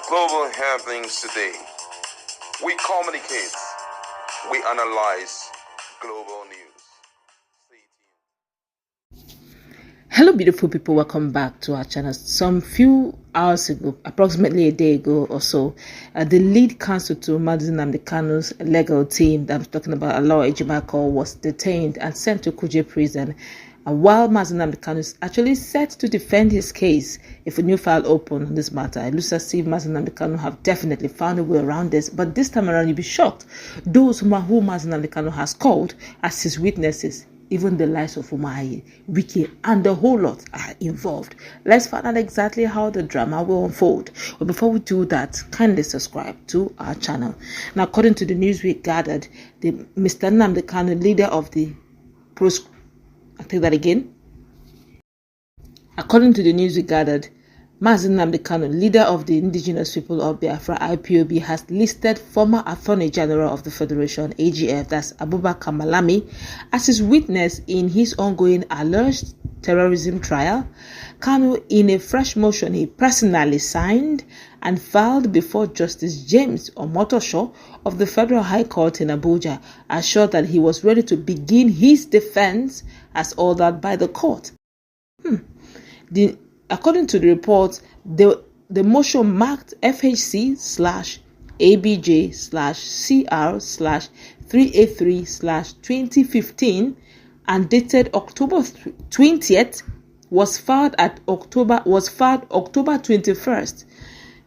Global happenings today. We communicate. We analyze global news. Stay tuned. Hello beautiful people, welcome back to our channel. Some few hours ago, approximately a day ago or so, the lead counsel to Nnamdi Kanu's legal team that I'm talking about, Aloy Ejimako, was detained and sent to Kuje prison. And while Nnamdi Kanu is actually set to defend his case if a new file open on this matter, it looks as if Nnamdi Kanu have definitely found a way around this. But this time around, you'll be shocked. Those who Nnamdi Kanu has called as his witnesses, even the likes of Umahi, Wike, and the whole lot are involved. Let's find out exactly how the drama will unfold. But before we do that, kindly subscribe to our channel. Now, according to the news we gathered, Mr. Nnamdi Kanu, leader of the According to the news we gathered, Nnamdi Kanu, leader of the indigenous people of Biafra IPOB, has listed former Attorney General of the Federation, AGF, that's Abubakar Malami, as his witness in his ongoing alleged terrorism trial. Kanu, in a fresh motion he personally signed and filed before Justice James Omotosho of the Federal High Court in Abuja, assured that he was ready to begin his defense as ordered by the court. According to the report, the motion marked FHC/ABJ/CR/383/2015 and dated October 20th was filed October 21st,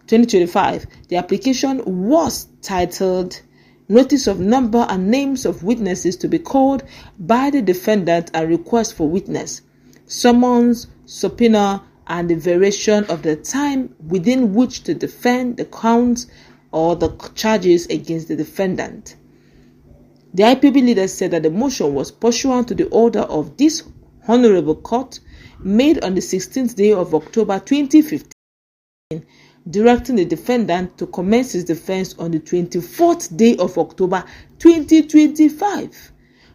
2025. The application was titled Notice of Number and Names of Witnesses to be Called by the Defendant and Request for Witness, Summons, Subpoena, and the variation of the time within which to defend the counts or the charges against the defendant. The IPOB leader said that the motion was pursuant to the order of this Honorable Court made on the 16th day of October 2015, directing the defendant to commence his defense on the 24th day of October 2025.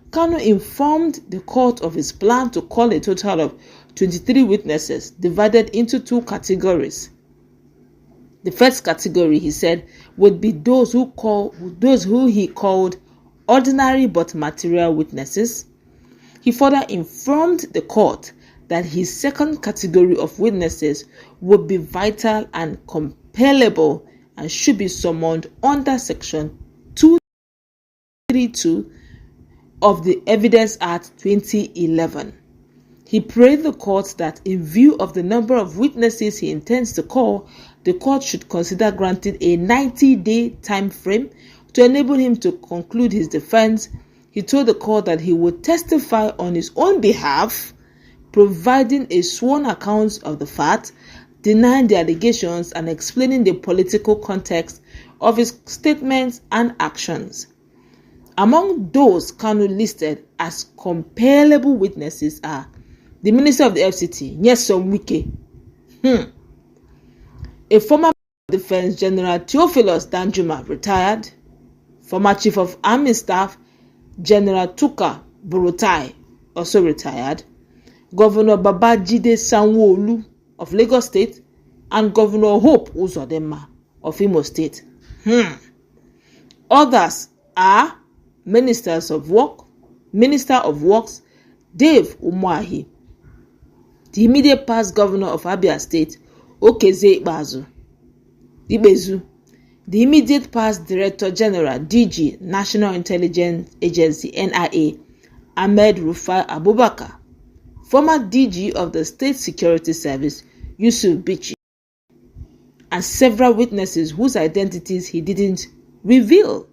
Kanu informed the court of his plan to call a total of 23 witnesses divided into two categories. The first category, he said, would be those who he called ordinary but material witnesses. He further informed the court that his second category of witnesses would be vital and compellable and should be summoned under Section 232 of the Evidence Act 2011. He prayed the court that in view of the number of witnesses he intends to call, the court should consider granting a 90-day time frame to enable him to conclude his defense. He told the court that he would testify on his own behalf, providing a sworn account of the fact, denying the allegations, and explaining the political context of his statements and actions. Among those Kanu listed as compellable witnesses are the Minister of the FCT, Nyesom Wike, a former Defense General Theophilus Danjuma, retired, former Chief of Army Staff General Tuka Burutai, also retired, Governor Babajide SanwoOlu of Lagos State, and Governor Hope Uzodinma of Imo State. Others are Minister of Works Dave Umahi, the immediate past governor of Abia State, ikpeazu, the immediate past Director General DG National Intelligence Agency NIA, Ahmed Rufai Abubakar, former DG of the State Security Service Yusuf Bichi, and several witnesses whose identities he didn't reveal.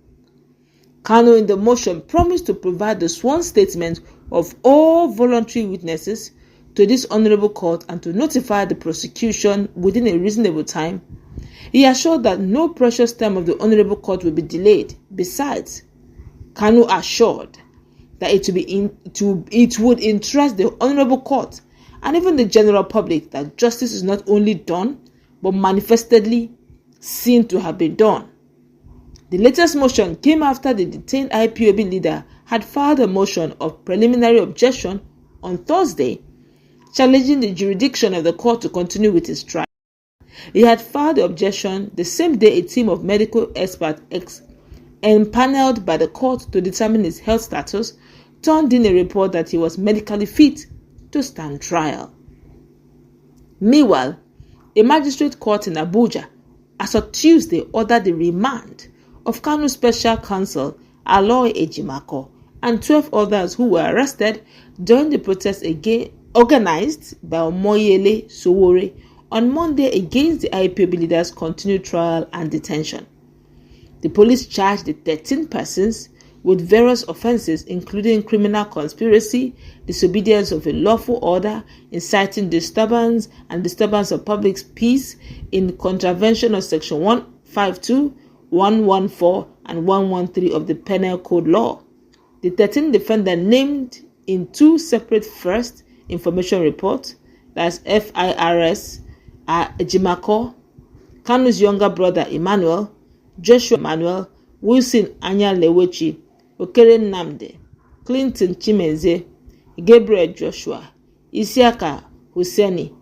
Kanu in the motion promised to provide the sworn statement of all voluntary witnesses to this honorable court and to notify the prosecution within a reasonable time. He assured that no precious time of the honorable court will be delayed. Besides, Kanu assured that it would interest the honorable court and even the general public that justice is not only done but manifestly seen to have been done. The latest motion came after the detained IPOB leader had filed a motion of preliminary objection on Thursday, challenging the jurisdiction of the court to continue with his trial. He had filed the objection the same day a team of medical experts empaneled by the court to determine his health status turned in a report that he was medically fit to stand trial. Meanwhile, a magistrate court in Abuja as of Tuesday ordered the remand of Kanu's special counsel Aloy Ejimako and 12 others who were arrested during the protest organized by Omoyele Sowore on Monday against the IPOB leader's continued trial and detention. The police charged the 13 persons with various offenses including criminal conspiracy, disobedience of a lawful order, inciting disturbance and disturbance of public peace in contravention of Section 152, 114 and 113 of the Penal Code law. The 13 defendants named in two separate first information reports, that's FIRS, are Ejimako, Kanu's younger brother Emmanuel, Joshua Emmanuel, Wilson Anyalewechi, Okere Nnamdi, Clinton Chimeze, Gabriel Joshua, Isiaka Hussaini,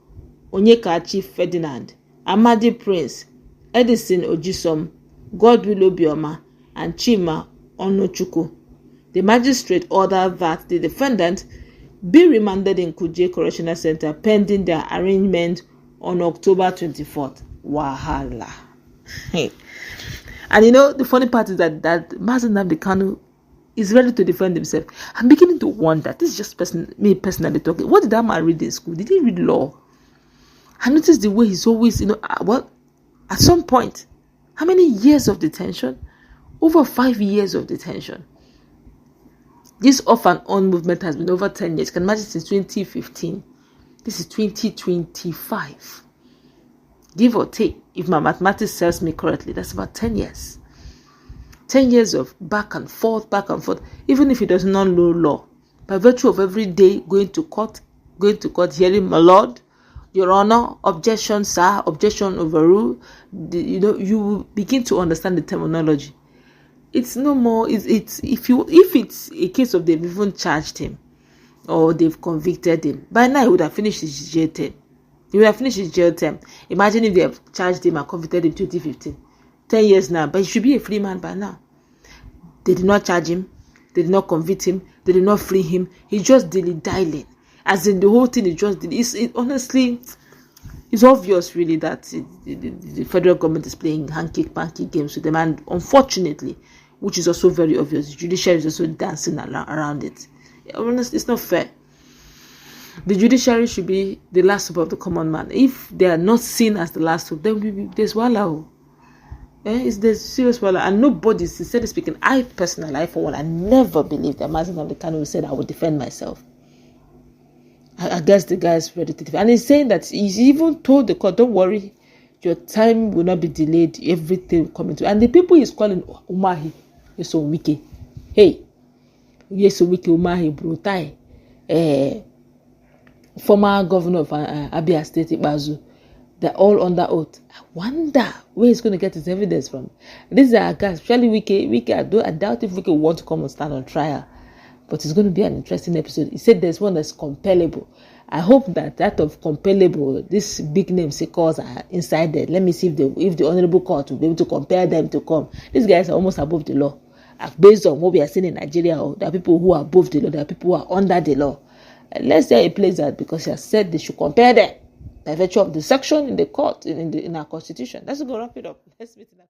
Onyekachi Ferdinand, Amadi Prince, Edison Ojisom, Godwill Obioma, and Chima Onochukwu. The magistrate ordered that the defendant be remanded in Kuje Correctional Center pending their arraignment on October 24th. Wahala. And the funny part is that Nnamdi Kanu is ready to defend himself. I'm beginning to wonder, this is just me personally talking, what did that man read in school? Did he read law? I noticed the way he's always, at some point, how many years of detention? Over 5 years of detention. This off and on movement has been over 10 years. You can imagine since 2015. This is 2025. Give or take, if my mathematics serves me correctly, that's about 10 years. 10 years of back and forth, even if he does not know law. By virtue of every day going to court, hearing, my lord, your honor, objection, sir, objection overruled, you will begin to understand the terminology. It's no more, if it's a case of they've even charged him or they've convicted him, by now he would have finished his jail term. He would have finished his jail term. Imagine if they have charged him and convicted him in 2015. 10 years now, but he should be a free man by now. They did not charge him. They did not convict him. They did not free him. He's just dilly-dallying. As in the whole thing is just, honestly, it's obvious really that the federal government is playing hanky-panky games with them. And unfortunately, which is also very obvious, the judiciary is also dancing around it. Honestly, it's not fair. The judiciary should be the last hope of the common man. If they are not seen as the last hope, then there's Wahala. There's serious Wahala. And nobody, sincerely speaking, I personally, for one, I never believed that Nnamdi Kanu said I would defend myself. I guess the guy is ready to defend. And he's saying that he's even told the court, don't worry, your time will not be delayed, everything will come into. And the people he's calling Umahi, yes, Wike. Hey, yes, Wike, Umahi, Brutai, former governor of Abia State, ikpeazu, they're all under oath. I wonder where he's going to get his evidence from. These are guys, especially Wike. I doubt if Wike will want to come and stand on trial. But it's going to be an interesting episode. He said there's one that's compellable. I hope that of compellable, this big name cause are inside there. Let me see if the honorable court will be able to compel them to come. These guys are almost above the law. Based on what we are seeing in Nigeria, there are people who are above the law, there are people who are under the law. Let's say he plays that because he has said they should compare them by virtue of the section in the court, in our constitution. Let's go wrap it up. Let's meet in